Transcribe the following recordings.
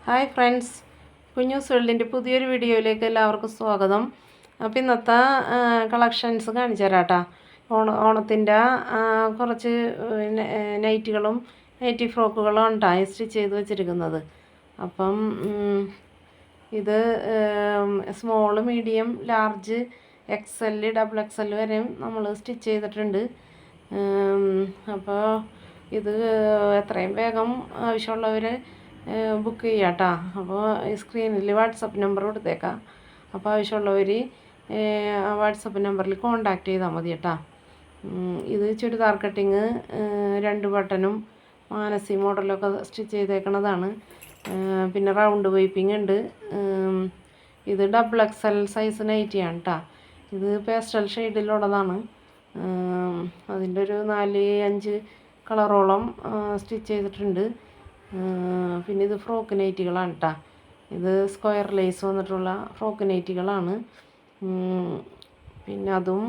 Hi friends, കുഞ്ഞൂസ് വേൾഡിൻ്റെ പുതിയൊരു വീഡിയോയിലേക്ക് എല്ലാവർക്കും സ്വാഗതം. അപ്പോൾ ഇന്നത്തെ കളക്ഷൻസ് കാണിച്ചു തരാം കേട്ടോ. ഓണത്തിൻ്റെ കുറച്ച് നൈറ്റുകളും നൈറ്റി ഫ്രോക്കുകളും ഉണ്ടായി സ്റ്റിച്ച് ചെയ്ത് വെച്ചിരിക്കുന്നത്. അപ്പം ഇത് small, medium, large, XL, XXL വരെയും നമ്മൾ സ്റ്റിച്ച് ചെയ്തിട്ടുണ്ട്. അപ്പോൾ ഇത് എത്രയും വേഗം ആവശ്യമുള്ളവർ ബുക്ക് ചെയ്യാം കേട്ടോ. അപ്പോൾ സ്ക്രീനിൽ വാട്സപ്പ് നമ്പർ കൊടുത്തേക്കാം. അപ്പോൾ ആവശ്യമുള്ളവർ വാട്സപ്പ് നമ്പറിൽ കോണ്ടാക്ട് ചെയ്താൽ മതി കേട്ടോ. ഇത് ചുരിദാർ കട്ടിങ് 2 ബട്ടണും മാനസി മോഡലൊക്കെ സ്റ്റിച്ച് ചെയ്തേക്കണതാണ്. പിന്നെ റൗണ്ട് വൈപ്പിംഗ് ഉണ്ട്. ഇത് XXL സൈസ് നൈറ്റിയാണ് കേട്ടോ. ഇത് പേസ്റ്റൽ ഷെയ്ഡിലുള്ളതാണ്. അതിൻ്റെ ഒരു 4-5 കളറോളം സ്റ്റിച്ച് ചെയ്തിട്ടുണ്ട്. പിന്നെ ഇത് ഫ്രോക്ക് നൈറ്റികളാണ് കേട്ടോ. ഇത് സ്ക്വയർ ലേസ് വന്നിട്ടുള്ള ഫ്രോക്ക് നൈറ്റികളാണ്. പിന്നെ അതും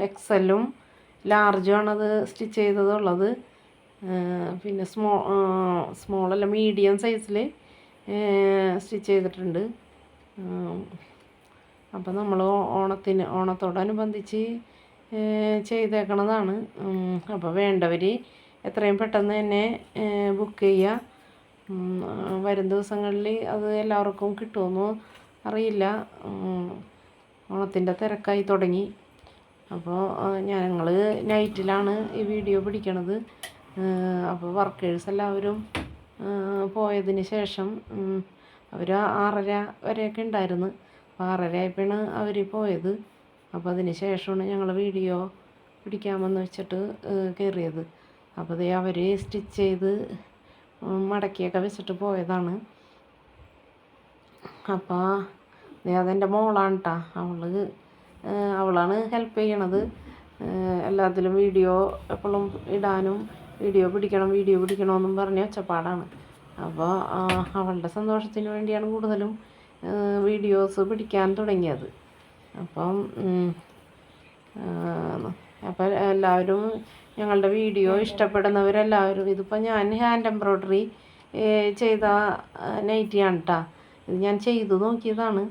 XLും ലാർജും അത് സ്റ്റിച്ച് ചെയ്തതുള്ളത്. പിന്നെ സ്മോളല്ല, മീഡിയം സൈസിൽ സ്റ്റിച്ച് ചെയ്തിട്ടുണ്ട്. അപ്പം നമ്മൾ ഓണത്തോടനുബന്ധിച്ച് ചെയ്തേക്കണതാണ്. അപ്പോൾ വേണ്ടവർ എത്രയും പെട്ടെന്ന് തന്നെ ബുക്ക് ചെയ്യുക. വരും ദിവസങ്ങളിൽ അത് എല്ലാവർക്കും കിട്ടുമെന്ന് അറിയില്ല. ഓണത്തിൻ്റെ തിരക്കായി തുടങ്ങി. അപ്പോൾ ഞങ്ങൾ നൈറ്റിലാണ് ഈ വീഡിയോ പിടിക്കണത്. അപ്പോൾ വർക്കേഴ്സ് എല്ലാവരും പോയതിന് ശേഷം അവർ 6:30 വരെയൊക്കെ ഉണ്ടായിരുന്നു. അപ്പോൾ 6:30 ആയപ്പോഴാണ് അവർ പോയത്. അപ്പോൾ അതിന് ശേഷമാണ് ഞങ്ങൾ വീഡിയോ പിടിക്കാമെന്ന് വെച്ചിട്ട് കയറിയത്. അപ്പോൾ അവർ സ്റ്റിച്ച് ചെയ്ത് മടക്കിയൊക്കെ വെച്ചിട്ട് പോയതാണ്. അപ്പോൾ അതെൻ്റെ മോളാണ് കേട്ടോ. അവളാണ് ഹെൽപ്പ് ചെയ്യണത് എല്ലാത്തിലും. വീഡിയോ എപ്പോഴും ഇടാനും വീഡിയോ പിടിക്കണമെന്നും പറഞ്ഞ് ഒച്ചപ്പാടാണ്. അപ്പോൾ അവളുടെ സന്തോഷത്തിന് വേണ്ടിയാണ് കൂടുതലും വീഡിയോസ് പിടിക്കാൻ തുടങ്ങിയത്. അപ്പോൾ എല്ലാവരും ഞങ്ങളുടെ വീഡിയോ ഇഷ്ടപ്പെടുന്നവരെല്ലാവരും, ഇതിപ്പോൾ ഞാൻ ഹാൻഡ് എംബ്രോയ്ഡറി ചെയ്ത നൈറ്റിയാണ് കേട്ടോ. ഇത് ഞാൻ ചെയ്തു നോക്കിയതാണ്.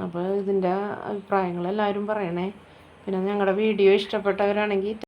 അപ്പോൾ ഇതിൻ്റെ അഭിപ്രായങ്ങളെല്ലാവരും പറയണേ. പിന്നെ ഞങ്ങളുടെ വീഡിയോ ഇഷ്ടപ്പെട്ടവരാണെങ്കിൽ